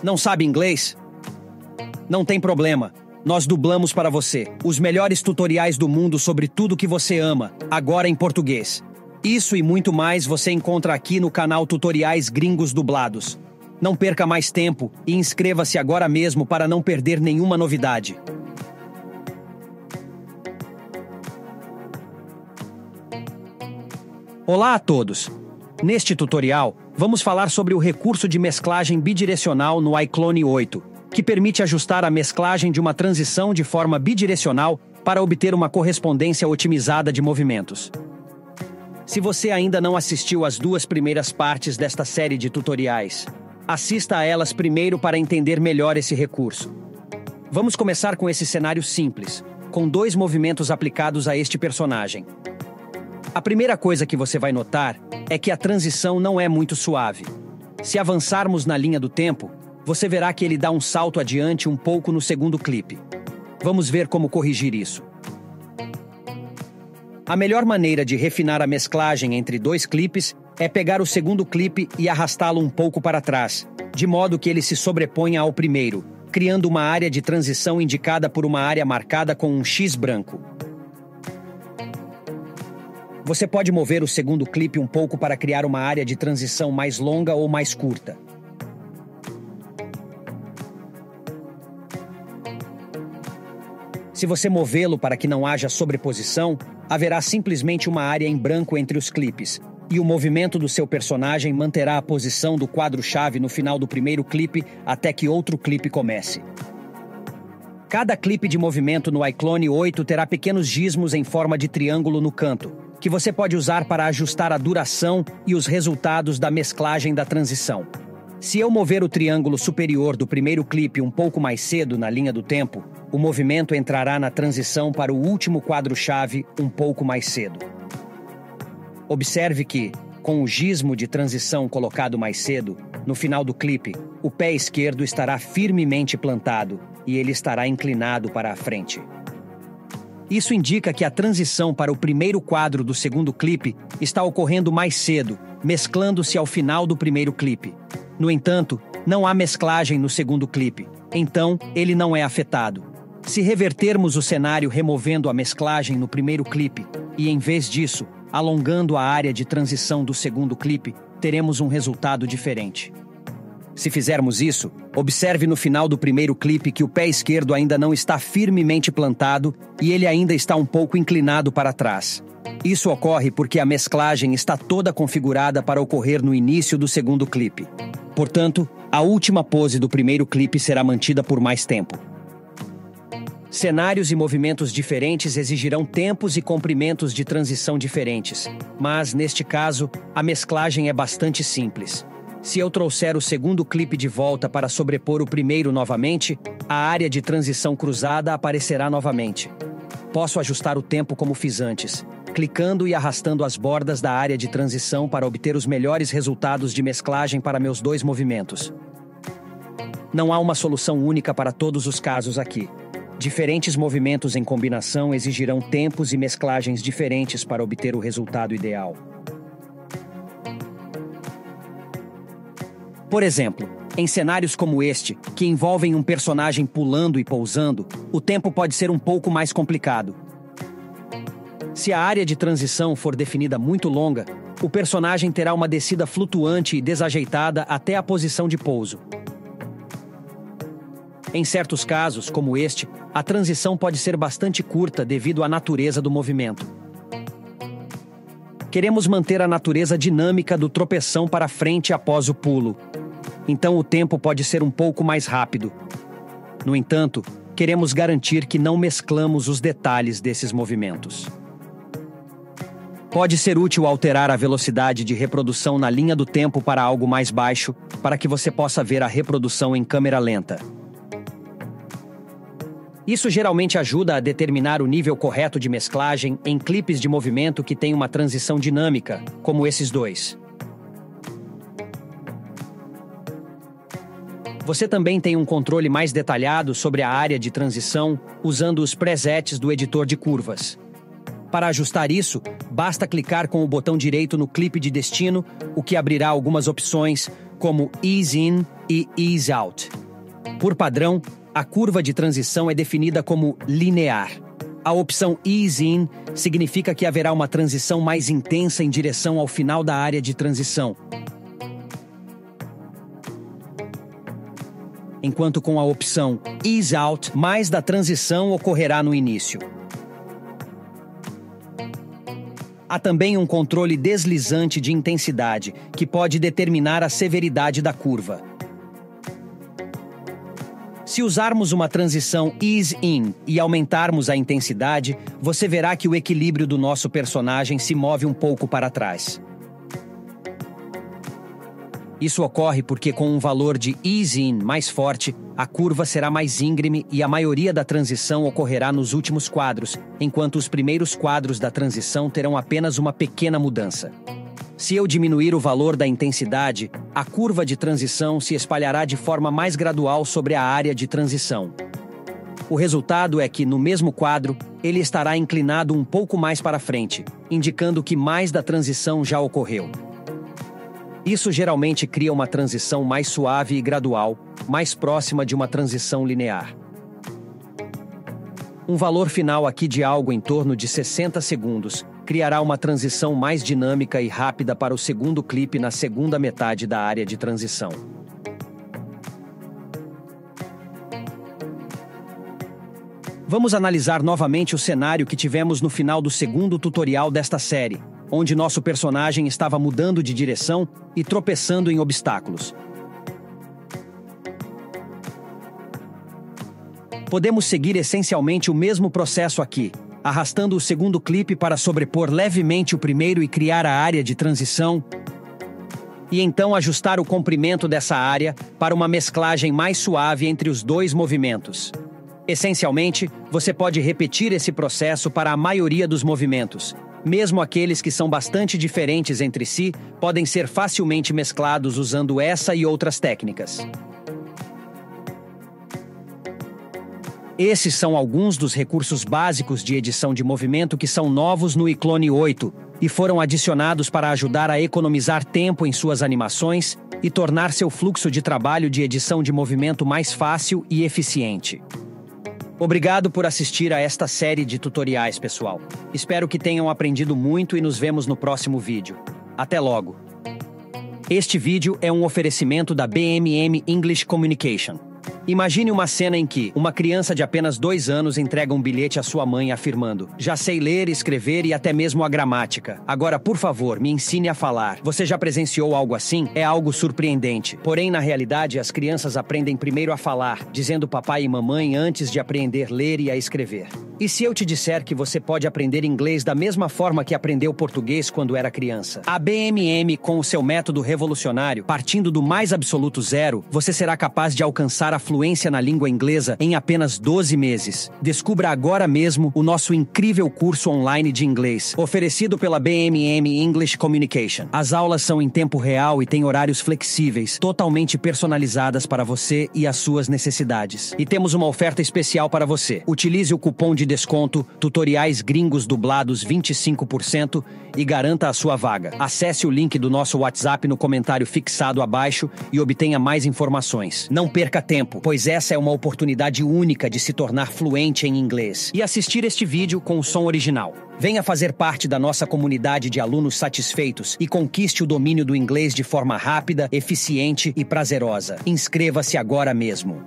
Não sabe inglês? Não tem problema. Nós dublamos para você os melhores tutoriais do mundo sobre tudo que você ama, agora em português. Isso e muito mais você encontra aqui no canal Tutoriais Gringos Dublados. Não perca mais tempo e inscreva-se agora mesmo para não perder nenhuma novidade. Olá a todos! Neste tutorial, vamos falar sobre o recurso de mesclagem bidirecional no iClone 8, que permite ajustar a mesclagem de uma transição de forma bidirecional para obter uma correspondência otimizada de movimentos. Se você ainda não assistiu às duas primeiras partes desta série de tutoriais, assista a elas primeiro para entender melhor esse recurso. Vamos começar com esse cenário simples, com dois movimentos aplicados a este personagem. A primeira coisa que você vai notar é que a transição não é muito suave. Se avançarmos na linha do tempo, você verá que ele dá um salto adiante um pouco no segundo clipe. Vamos ver como corrigir isso. A melhor maneira de refinar a mesclagem entre dois clipes é pegar o segundo clipe e arrastá-lo um pouco para trás, de modo que ele se sobreponha ao primeiro, criando uma área de transição indicada por uma área marcada com um X branco. Você pode mover o segundo clipe um pouco para criar uma área de transição mais longa ou mais curta. Se você movê-lo para que não haja sobreposição, haverá simplesmente uma área em branco entre os clipes, e o movimento do seu personagem manterá a posição do quadro-chave no final do primeiro clipe até que outro clipe comece. Cada clipe de movimento no iClone 8 terá pequenos gizmos em forma de triângulo no canto, que você pode usar para ajustar a duração e os resultados da mesclagem da transição. Se eu mover o triângulo superior do primeiro clipe um pouco mais cedo na linha do tempo, o movimento entrará na transição para o último quadro-chave um pouco mais cedo. Observe que, com o gizmo de transição colocado mais cedo, no final do clipe, o pé esquerdo estará firmemente plantado e ele estará inclinado para a frente. Isso indica que a transição para o primeiro quadro do segundo clipe está ocorrendo mais cedo, mesclando-se ao final do primeiro clipe. No entanto, não há mesclagem no segundo clipe, então ele não é afetado. Se revertermos o cenário removendo a mesclagem no primeiro clipe e, em vez disso, alongando a área de transição do segundo clipe, teremos um resultado diferente. Se fizermos isso, observe no final do primeiro clipe que o pé esquerdo ainda não está firmemente plantado e ele ainda está um pouco inclinado para trás. Isso ocorre porque a mesclagem está toda configurada para ocorrer no início do segundo clipe. Portanto, a última pose do primeiro clipe será mantida por mais tempo. Cenários e movimentos diferentes exigirão tempos e comprimentos de transição diferentes, mas, neste caso, a mesclagem é bastante simples. Se eu trouxer o segundo clipe de volta para sobrepor o primeiro novamente, a área de transição cruzada aparecerá novamente. Posso ajustar o tempo como fiz antes, clicando e arrastando as bordas da área de transição para obter os melhores resultados de mesclagem para meus dois movimentos. Não há uma solução única para todos os casos aqui. Diferentes movimentos em combinação exigirão tempos e mesclagens diferentes para obter o resultado ideal. Por exemplo, em cenários como este, que envolvem um personagem pulando e pousando, o tempo pode ser um pouco mais complicado. Se a área de transição for definida muito longa, o personagem terá uma descida flutuante e desajeitada até a posição de pouso. Em certos casos, como este, a transição pode ser bastante curta devido à natureza do movimento. Queremos manter a natureza dinâmica do tropeção para frente após o pulo. Então o tempo pode ser um pouco mais rápido. No entanto, queremos garantir que não mesclamos os detalhes desses movimentos. Pode ser útil alterar a velocidade de reprodução na linha do tempo para algo mais baixo, para que você possa ver a reprodução em câmera lenta. Isso geralmente ajuda a determinar o nível correto de mesclagem em clipes de movimento que têm uma transição dinâmica, como esses dois. Você também tem um controle mais detalhado sobre a área de transição usando os presets do editor de curvas. Para ajustar isso, basta clicar com o botão direito no clipe de destino, o que abrirá algumas opções, como ease in e ease out. Por padrão, a curva de transição é definida como linear. A opção ease in significa que haverá uma transição mais intensa em direção ao final da área de transição, enquanto com a opção ease out, mais da transição ocorrerá no início. Há também um controle deslizante de intensidade, que pode determinar a severidade da curva. Se usarmos uma transição ease in e aumentarmos a intensidade, você verá que o equilíbrio do nosso personagem se move um pouco para trás. Isso ocorre porque com um valor de ease in mais forte, a curva será mais íngreme e a maioria da transição ocorrerá nos últimos quadros, enquanto os primeiros quadros da transição terão apenas uma pequena mudança. Se eu diminuir o valor da intensidade, a curva de transição se espalhará de forma mais gradual sobre a área de transição. O resultado é que, no mesmo quadro, ele estará inclinado um pouco mais para frente, indicando que mais da transição já ocorreu. Isso geralmente cria uma transição mais suave e gradual, mais próxima de uma transição linear. Um valor final aqui de algo em torno de 60 segundos criará uma transição mais dinâmica e rápida para o segundo clipe na segunda metade da área de transição. Vamos analisar novamente o cenário que tivemos no final do segundo tutorial desta série, onde nosso personagem estava mudando de direção e tropeçando em obstáculos. Podemos seguir essencialmente o mesmo processo aqui, arrastando o segundo clipe para sobrepor levemente o primeiro e criar a área de transição, e então ajustar o comprimento dessa área para uma mesclagem mais suave entre os dois movimentos. Essencialmente, você pode repetir esse processo para a maioria dos movimentos. Mesmo aqueles que são bastante diferentes entre si, podem ser facilmente mesclados usando essa e outras técnicas. Esses são alguns dos recursos básicos de edição de movimento que são novos no iClone 8 e foram adicionados para ajudar a economizar tempo em suas animações e tornar seu fluxo de trabalho de edição de movimento mais fácil e eficiente. Obrigado por assistir a esta série de tutoriais, pessoal. Espero que tenham aprendido muito e nos vemos no próximo vídeo. Até logo! Este vídeo é um oferecimento da BMM English Communication. Imagine uma cena em que uma criança de apenas 2 anos entrega um bilhete à sua mãe afirmando: "Já sei ler, escrever e até mesmo a gramática. Agora, por favor, me ensine a falar." Você já presenciou algo assim? É algo surpreendente. Porém, na realidade, as crianças aprendem primeiro a falar, dizendo papai e mamãe antes de aprender a ler e a escrever. E se eu te disser que você pode aprender inglês da mesma forma que aprendeu português quando era criança? A BMM, com o seu método revolucionário, partindo do mais absoluto zero, você será capaz de alcançar a fluência na língua inglesa em apenas 12 meses. Descubra agora mesmo o nosso incrível curso online de inglês, oferecido pela BMM English Communication. As aulas são em tempo real e têm horários flexíveis, totalmente personalizadas para você e as suas necessidades. E temos uma oferta especial para você. Utilize o cupom de desconto Tutoriais Gringos Dublados 25% e garanta a sua vaga. Acesse o link do nosso WhatsApp no comentário fixado abaixo e obtenha mais informações. Não perca tempo, pois essa é uma oportunidade única de se tornar fluente em inglês e assistir este vídeo com o som original. Venha fazer parte da nossa comunidade de alunos satisfeitos e conquiste o domínio do inglês de forma rápida, eficiente e prazerosa. Inscreva-se agora mesmo.